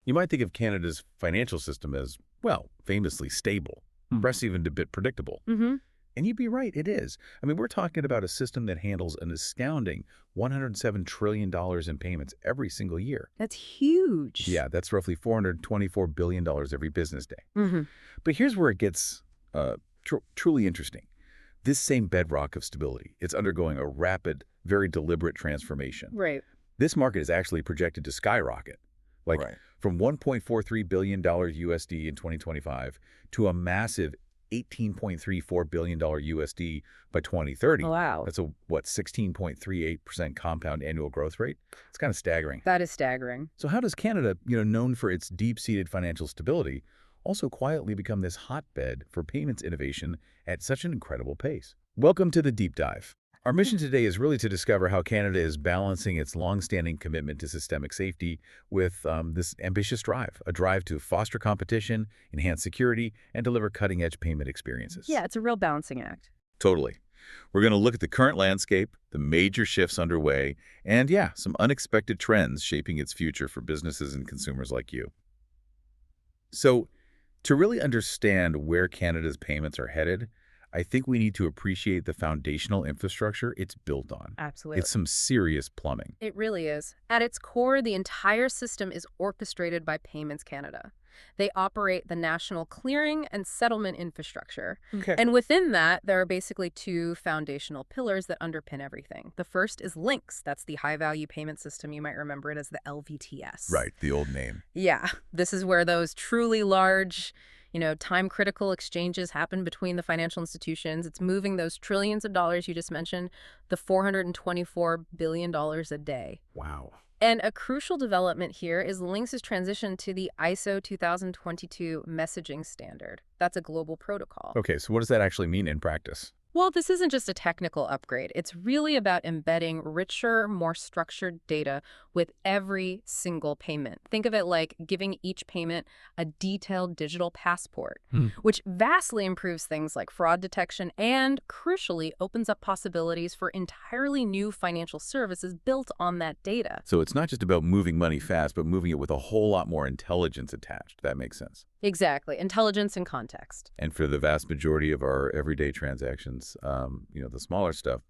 You might think of Canada's financial system as, well, famously stable, perhaps even a bit predictable. Mm-hmm. And you'd be right, it is. I mean, we're talking about a system that handles an astounding $107 trillion in payments every single year. That's huge. Yeah, that's roughly $424 billion every business day. Mm-hmm. But here's where it gets truly interesting. This same bedrock of stability, it's undergoing a rapid, very deliberate transformation. Right. This market is actually projected to skyrocket, like from $1.43 billion USD in 2025 to a massive $18.34 billion USD by 2030. Oh, wow. That's a, 16.38% compound annual growth rate? It's kind of staggering. That is staggering. So how does Canada, known for its deep-seated financial stability, also quietly become this hotbed for payments innovation at such an incredible pace? Welcome to the Deep Dive. Our mission today is really to discover how Canada is balancing its long-standing commitment to systemic safety with this ambitious drive, a drive to foster competition, enhance security, and deliver cutting-edge payment experiences. Yeah, it's a real balancing act. Totally. We're going to look at the current landscape, the major shifts underway, and yeah, some unexpected trends shaping its future for businesses and consumers like you. So, to really understand where Canada's payments are headed, I think we need to appreciate the foundational infrastructure it's built on. Absolutely. It's some serious plumbing. It really is. At its core, the entire system is orchestrated by Payments Canada. They operate the national clearing and settlement infrastructure. Okay. And within that, there are basically two foundational pillars that underpin everything. The first is LINX. That's the high-value payment system. You might remember it as the LVTS. Right, the old name. Yeah. This is where those truly large, time-critical exchanges happen between the financial institutions. It's moving those trillions of dollars you just mentioned, the $424 billion a day. Wow. And a crucial development here is LINX's transition to the ISO 2022 messaging standard. That's a global protocol. Okay, so what does that actually mean in practice? Well, this isn't just a technical upgrade. It's really about embedding richer, more structured data with every single payment. Think of it like giving each payment a detailed digital passport, which vastly improves things like fraud detection and, crucially, opens up possibilities for entirely new financial services built on that data. So it's not just about moving money fast, but moving it with a whole lot more intelligence attached. That makes sense. Exactly. Intelligence and context. And for the vast majority of our everyday transactions, the smaller stuff,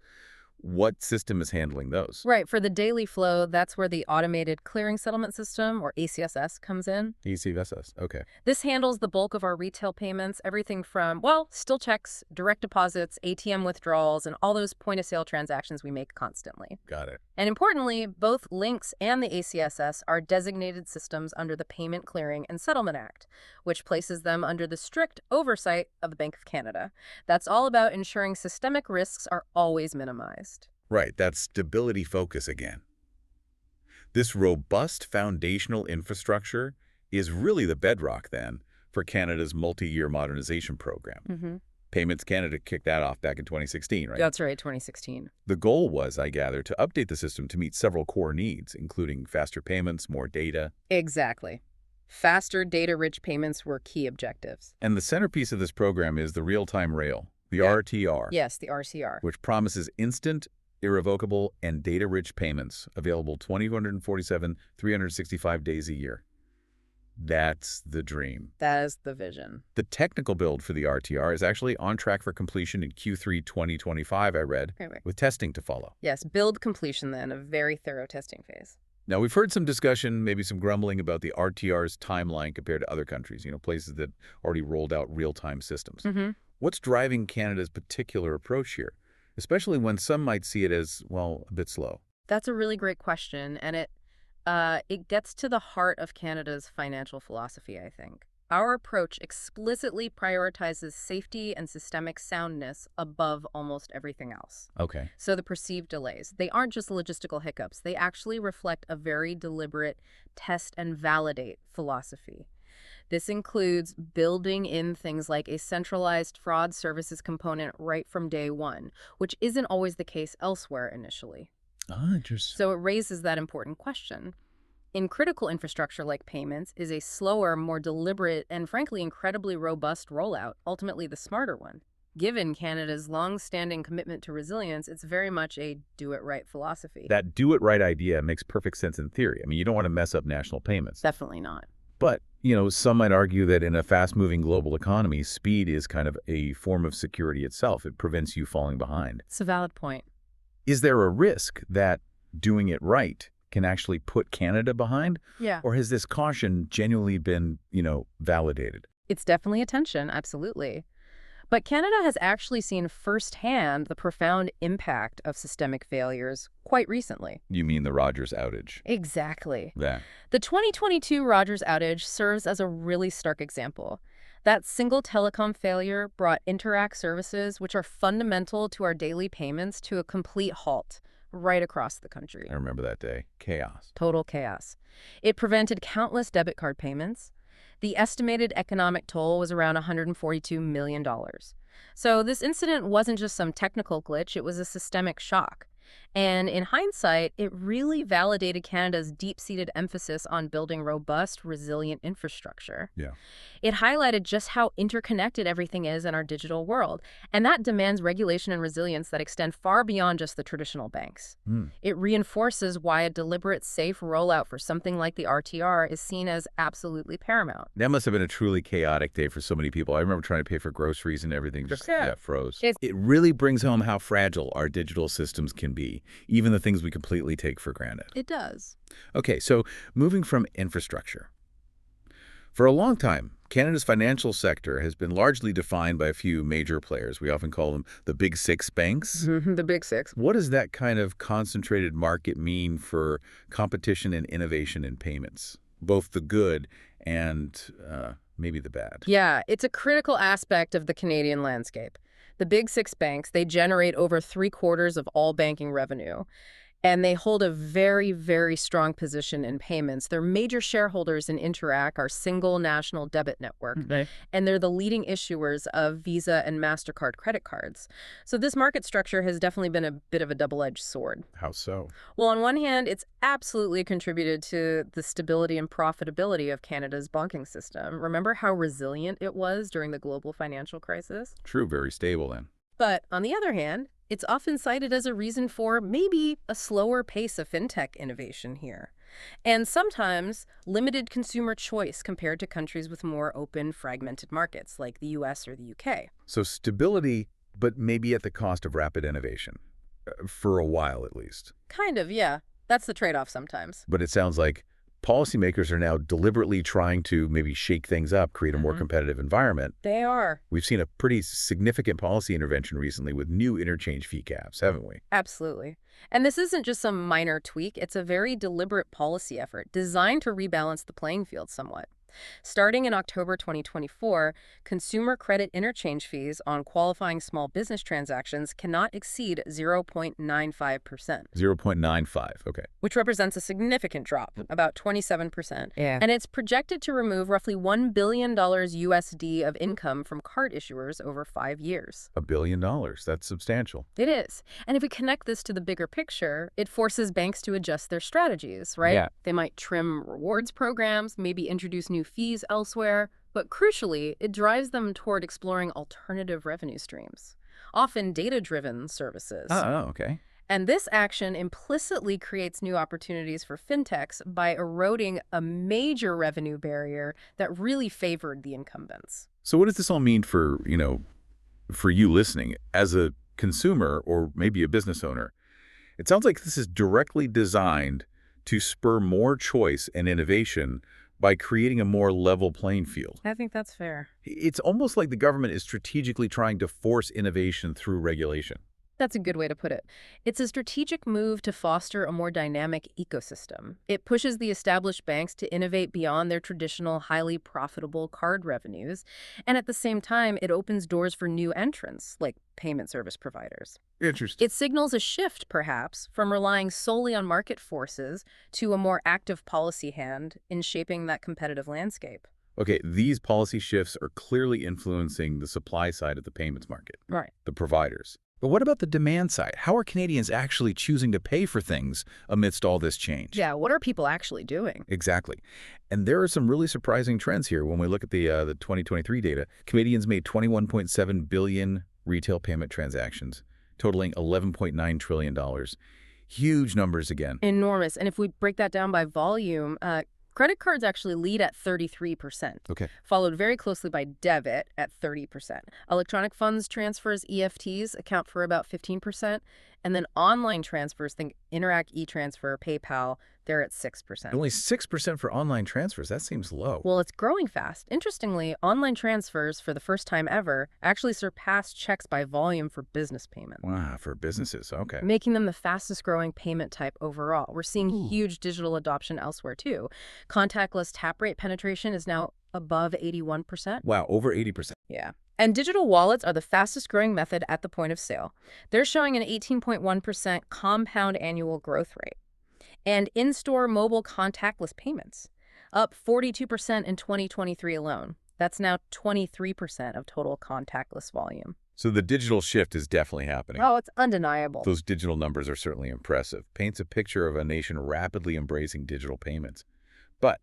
what system is handling those? Right. For the daily flow, that's where the Automated Clearing Settlement System, or ACSS, comes in. ACSS, okay. This handles the bulk of our retail payments, everything from, still checks, direct deposits, ATM withdrawals, and all those point-of-sale transactions we make constantly. Got it. And importantly, both LINX and the ACSS are designated systems under the Payment Clearing and Settlement Act, which places them under the strict oversight of the Bank of Canada. That's all about ensuring systemic risks are always minimized. Right, that's stability focus again. This robust foundational infrastructure is really the bedrock, then, for Canada's multi-year modernization program. Payments Canada kicked that off back in 2016, right? That's right, 2016. The goal was, I gather, to update the system to meet several core needs, including faster payments, more data. Exactly. Faster, data-rich payments were key objectives. And the centerpiece of this program is the real-time rail, the RTR. Yes, the RCR. Which promises instant, irrevocable, and data-rich payments available 2,147, 365 days a year. That's the dream. That is the vision. The technical build for the RTR is actually on track for completion in Q3 2025, I read, with testing to follow. Yes, build completion then, a very thorough testing phase. Now, we've heard some discussion, maybe some grumbling about the RTR's timeline compared to other countries, places that already rolled out real-time systems. What's driving Canada's particular approach here, especially when some might see it as, a bit slow? That's a really great question, and it gets to the heart of Canada's financial philosophy, I think. Our approach explicitly prioritizes safety and systemic soundness above almost everything else. Okay. So the perceived delays, they aren't just logistical hiccups. They actually reflect a very deliberate test and validate philosophy. This includes building in things like a centralized fraud services component right from day one, which isn't always the case elsewhere initially. Ah, interesting. So it raises that important question. In critical infrastructure like payments is a slower, more deliberate, and frankly incredibly robust rollout, ultimately the smarter one. Given Canada's long-standing commitment to resilience, it's very much a do-it-right philosophy. That do-it-right idea makes perfect sense in theory. I mean, you don't want to mess up national payments. Definitely not. But, some might argue that in a fast-moving global economy, speed is kind of a form of security itself. It prevents you falling behind. It's a valid point. Is there a risk that doing it right can actually put Canada behind? Yeah. Or has this caution genuinely been, validated? It's definitely a tension, absolutely. But Canada has actually seen firsthand the profound impact of systemic failures quite recently. You mean the Rogers outage? Exactly. That. The 2022 Rogers outage serves as a really stark example. That single telecom failure brought Interac services, which are fundamental to our daily payments, to a complete halt right across the country. I remember that day. Chaos. Total chaos. It prevented countless debit card payments. The estimated economic toll was around $142 million. So this incident wasn't just some technical glitch, it was a systemic shock. And in hindsight, it really validated Canada's deep-seated emphasis on building robust, resilient infrastructure. Yeah. It highlighted just how interconnected everything is in our digital world, and that demands regulation and resilience that extend far beyond just the traditional banks. It reinforces why a deliberate, safe rollout for something like the RTR is seen as absolutely paramount. That must have been a truly chaotic day for so many people. I remember trying to pay for groceries and everything just froze. It really brings home how fragile our digital systems can be, even the things we completely take for granted. It does. Okay, so moving from infrastructure. For a long time, Canada's financial sector has been largely defined by a few major players. We often call them the big six banks. The big six. What does that kind of concentrated market mean for competition and innovation in payments, both the good and maybe the bad? Yeah, it's a critical aspect of the Canadian landscape. The big six banks, they generate over 3/4 of all banking revenue. And they hold a very, very strong position in payments. Their major shareholders in Interac are Single National Debit Network, and they're the leading issuers of Visa and MasterCard credit cards. So this market structure has definitely been a bit of a double-edged sword. How so? Well, on one hand, it's absolutely contributed to the stability and profitability of Canada's banking system. Remember how resilient it was during the global financial crisis? True, very stable then. But on the other hand, it's often cited as a reason for maybe a slower pace of fintech innovation here. And sometimes limited consumer choice compared to countries with more open, fragmented markets like the US or the UK. So stability, but maybe at the cost of rapid innovation. For a while, at least. Kind of, yeah. That's the trade-off sometimes. But it sounds like policymakers are now deliberately trying to maybe shake things up, create a more competitive environment. They are. We've seen a pretty significant policy intervention recently with new interchange fee caps, haven't we? Absolutely. And this isn't just some minor tweak. It's a very deliberate policy effort designed to rebalance the playing field somewhat. Starting in October 2024, consumer credit interchange fees on qualifying small business transactions cannot exceed 0.95%. 0.95, okay. Which represents a significant drop, about 27%. Yeah. And it's projected to remove roughly $1 billion USD of income from card issuers over 5 years. $1 billion, that's substantial. It is. And if we connect this to the bigger picture, it forces banks to adjust their strategies, right? Yeah. They might trim rewards programs, maybe introduce new fees elsewhere, but crucially, it drives them toward exploring alternative revenue streams, often data-driven services. Oh, okay. And this action implicitly creates new opportunities for fintechs by eroding a major revenue barrier that really favored the incumbents. So what does this all mean for, for you listening as a consumer or maybe a business owner? It sounds like this is directly designed to spur more choice and innovation by creating a more level playing field. I think that's fair. It's almost like the government is strategically trying to force innovation through regulation. That's a good way to put it. It's a strategic move to foster a more dynamic ecosystem. It pushes the established banks to innovate beyond their traditional, highly profitable card revenues, and at the same time, it opens doors for new entrants, like payment service providers. Interesting. It signals a shift, perhaps, from relying solely on market forces to a more active policy hand in shaping that competitive landscape. Okay, these policy shifts are clearly influencing the supply side of the payments market. Right. The providers. But what about the demand side? How are Canadians actually choosing to pay for things amidst all this change? Yeah, what are people actually doing? Exactly. And there are some really surprising trends here when we look at the 2023 data. Canadians made 21.7 billion retail payment transactions, totaling $11.9 trillion. Huge numbers again. Enormous. And if we break that down by volume, Credit cards actually lead at 33%, Okay. followed very closely by debit at 30%. Electronic funds transfers, EFTs, account for about 15%. And then online transfers, think Interac e-transfer, PayPal, they're at 6%. Only 6% for online transfers. That seems low. Well, it's growing fast. Interestingly, online transfers, for the first time ever, actually surpassed checks by volume for business payments, Wow, for businesses. Okay. making them the fastest growing payment type overall. We're seeing Ooh. huge digital adoption elsewhere, too. Contactless tap rate penetration is now above 81%. Wow, over 80%. Yeah. And digital wallets are the fastest growing method at the point of sale. They're showing an 18.1% compound annual growth rate. And in-store mobile contactless payments, up 42% in 2023 alone. That's now 23% of total contactless volume. So the digital shift is definitely happening. Oh, it's undeniable. Those digital numbers are certainly impressive. Paints a picture of a nation rapidly embracing digital payments. But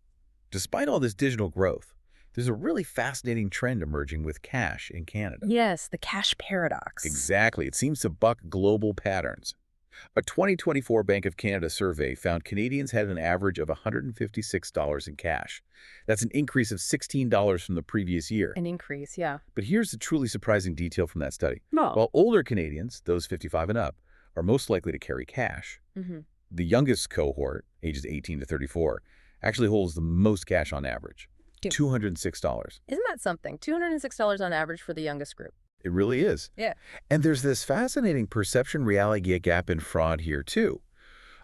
despite all this digital growth, there's a really fascinating trend emerging with cash in Canada. Yes, the cash paradox. Exactly. It seems to buck global patterns. A 2024 Bank of Canada survey found Canadians had an average of $156 in cash. That's an increase of $16 from the previous year. An increase, yeah. But here's the truly surprising detail from that study. No. While older Canadians, those 55 and up, are most likely to carry cash, the youngest cohort, ages 18 to 34, actually holds the most cash on average, $206. Isn't that something? $206 on average for the youngest group. It really is. Yeah. And there's this fascinating perception-reality gap in fraud here, too.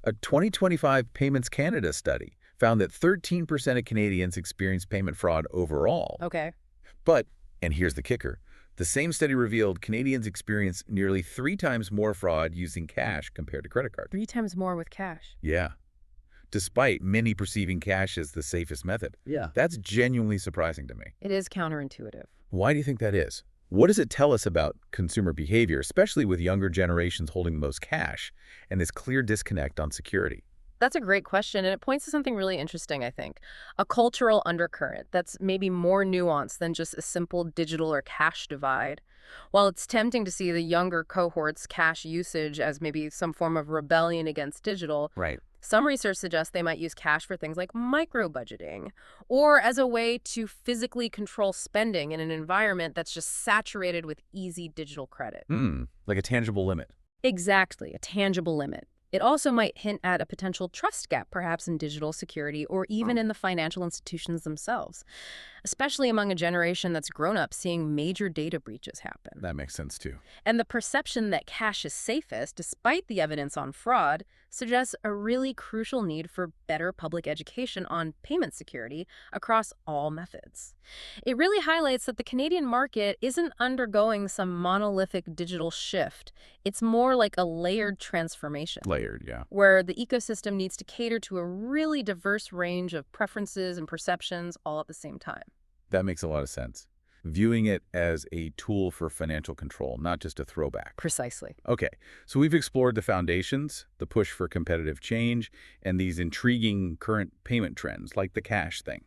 A 2025 Payments Canada study found that 13% of Canadians experienced payment fraud overall. Okay. But, and here's the kicker, the same study revealed Canadians experience nearly 3 times more fraud using cash compared to credit cards. 3 times more with cash. Yeah. Despite many perceiving cash as the safest method. Yeah. That's genuinely surprising to me. It is counterintuitive. Why do you think that is? What does it tell us about consumer behavior, especially with younger generations holding the most cash and this clear disconnect on security? That's a great question, and it points to something really interesting, I think. A cultural undercurrent that's maybe more nuanced than just a simple digital or cash divide. While it's tempting to see the younger cohort's cash usage as maybe some form of rebellion against digital, Right. some research suggests they might use cash for things like micro-budgeting or as a way to physically control spending in an environment that's just saturated with easy digital credit. Like a tangible limit. Exactly, a tangible limit. It also might hint at a potential trust gap, perhaps in digital security or even in the financial institutions themselves, especially among a generation that's grown up seeing major data breaches happen. That makes sense, too. And the perception that cash is safest, despite the evidence on fraud, suggests a really crucial need for better public education on payment security across all methods. It really highlights that the Canadian market isn't undergoing some monolithic digital shift. It's more like a layered transformation, Layered, yeah. where the ecosystem needs to cater to a really diverse range of preferences and perceptions all at the same time. That makes a lot of sense. Viewing it as a tool for financial control, not just a throwback. Precisely. Okay, so we've explored the foundations, the push for competitive change, and these intriguing current payment trends, like the cash thing.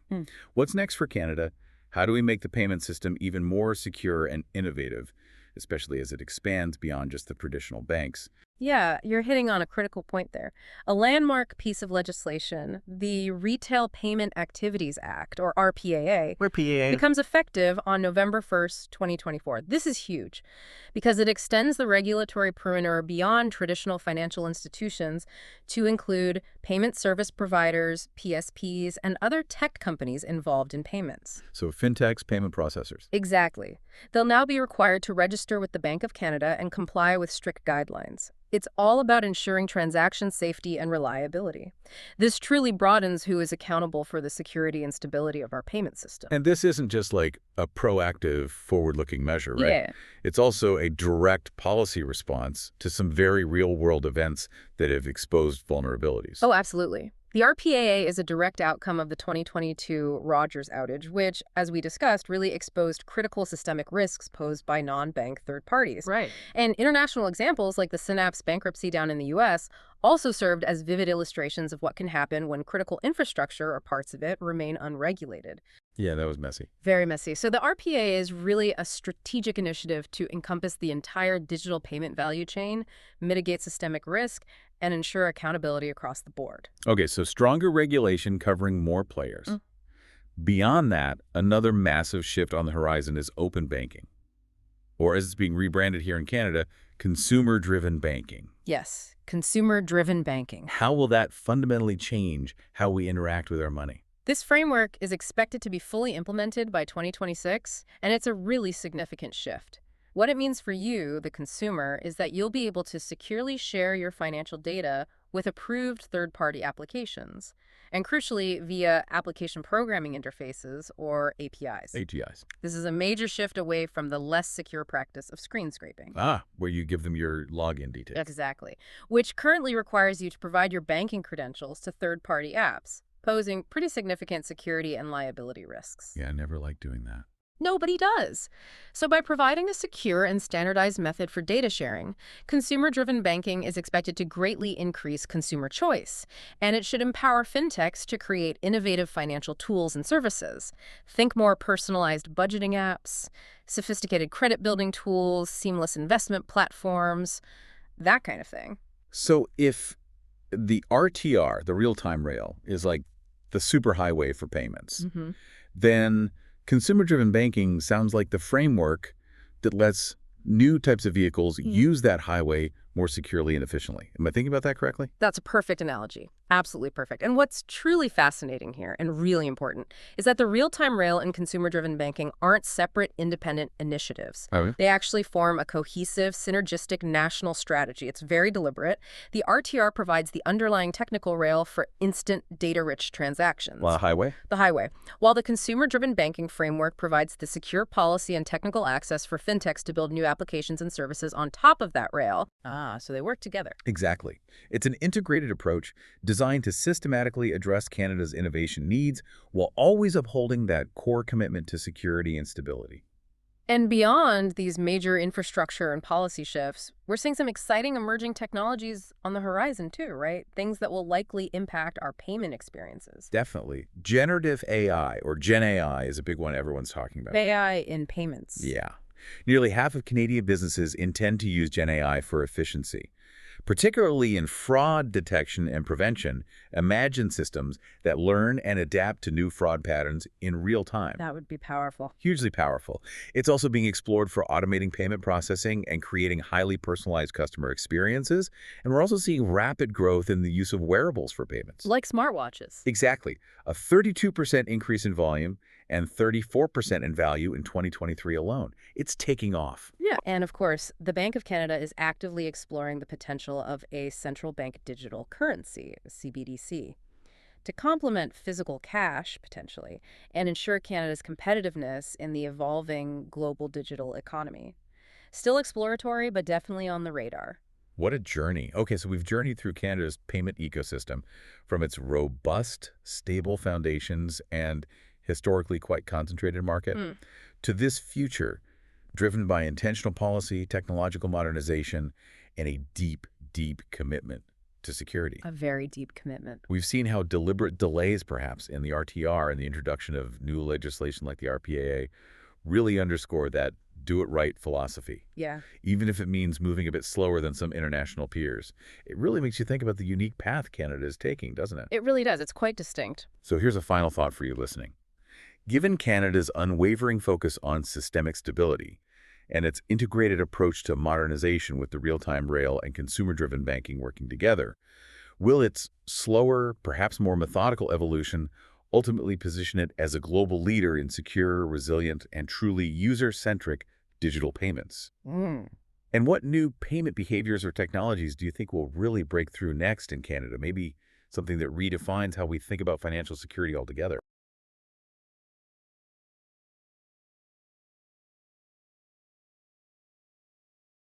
What's next for Canada? How do we make the payment system even more secure and innovative, especially as it expands beyond just the traditional banks? Yeah, you're hitting on a critical point there. A landmark piece of legislation, the Retail Payment Activities Act, or RPAA, We're PAA. becomes effective on November 1st, 2024. This is huge because it extends the regulatory perimeter beyond traditional financial institutions to include payment service providers, PSPs, and other tech companies involved in payments. So fintechs, payment processors. Exactly. They'll now be required to register with the Bank of Canada and comply with strict guidelines. It's all about ensuring transaction safety and reliability. This truly broadens who is accountable for the security and stability of our payment system. And this isn't just like a proactive, forward-looking measure, right? Yeah. It's also a direct policy response to some very real-world events that have exposed vulnerabilities. Oh, absolutely. The RPAA is a direct outcome of the 2022 Rogers outage, which, as we discussed, really exposed critical systemic risks posed by non-bank third parties. Right. And international examples like the Synapse bankruptcy down in the U.S. also served as vivid illustrations of what can happen when critical infrastructure or parts of it remain unregulated. Yeah, that was messy. Very messy. So the RPA is really a strategic initiative to encompass the entire digital payment value chain, mitigate systemic risk, and ensure accountability across the board. Okay, so stronger regulation covering more players. Mm. Beyond that, another massive shift on the horizon is open banking, or as it's being rebranded here in Canada, consumer-driven banking. Yes, consumer-driven banking. How will that fundamentally change how we interact with our money? This framework is expected to be fully implemented by 2026, and it's a really significant shift. What it means for you, the consumer, is that you'll be able to securely share your financial data with approved third-party applications, and crucially, via application programming interfaces, or APIs. AGIs. This is a major shift away from the less secure practice of screen scraping. Where you give them your login details. Exactly. Which currently requires you to provide your banking credentials to third-party apps, posing pretty significant security and liability risks. Yeah, I never liked doing that. Nobody does. So by providing a secure and standardized method for data sharing, consumer-driven banking is expected to greatly increase consumer choice, and it should empower fintechs to create innovative financial tools and services. Think more personalized budgeting apps, sophisticated credit-building tools, seamless investment platforms, that kind of thing. So if the RTR, the real-time rail, is like the superhighway for payments, then consumer-driven banking sounds like the framework that lets new types of vehicles use that highway more securely and efficiently. Am I thinking about that correctly? That's a perfect analogy. Absolutely perfect. And what's truly fascinating here, and really important, is that the real-time rail and consumer-driven banking aren't separate, independent initiatives. Oh, yeah? They actually form a cohesive, synergistic national strategy. It's very deliberate. The RTR provides the underlying technical rail for instant, data-rich transactions. Well, highway? The highway. While the consumer-driven banking framework provides the secure policy and technical access for fintechs to build new applications and services on top of that rail. So they work together. Exactly. It's an integrated approach designed to systematically address Canada's innovation needs while always upholding that core commitment to security and stability. And beyond these major infrastructure and policy shifts, we're seeing some exciting emerging technologies on the horizon too, right? Things that will likely impact our payment experiences. Definitely. Generative AI, or Gen AI, is a big one everyone's talking about. AI in payments. Yeah. Nearly half of Canadian businesses intend to use Gen AI for efficiency. Particularly in fraud detection and prevention, imagine systems that learn and adapt to new fraud patterns in real time. That would be powerful. Hugely powerful. It's also being explored for automating payment processing and creating highly personalized customer experiences. And we're also seeing rapid growth in the use of wearables for payments. Like smartwatches. Exactly. A 32% increase in volume and 34% in value in 2023 alone. It's taking off. Yeah. And of course, the Bank of Canada is actively exploring the potential of a central bank digital currency, CBDC, to complement physical cash, potentially, and ensure Canada's competitiveness in the evolving global digital economy. Still exploratory, but definitely on the radar. What a journey. Okay, so we've journeyed through Canada's payment ecosystem from its robust, stable foundations and historically quite concentrated market to this future driven by intentional policy, technological modernization, and a deep, deep commitment to security. A very deep commitment. We've seen how deliberate delays, perhaps, in the RTR and the introduction of new legislation like the RPAA really underscore that do-it-right philosophy. Yeah. Even if it means moving a bit slower than some international peers. It really makes you think about the unique path Canada is taking, doesn't it? It really does. It's quite distinct. So here's a final thought for you listening. Given Canada's unwavering focus on systemic stability and its integrated approach to modernization with the real-time rail and consumer-driven banking working together, will its slower, perhaps more methodical evolution ultimately position it as a global leader in secure, resilient, and truly user-centric digital payments? And what new payment behaviors or technologies do you think will really break through next in Canada? Maybe something that redefines how we think about financial security altogether.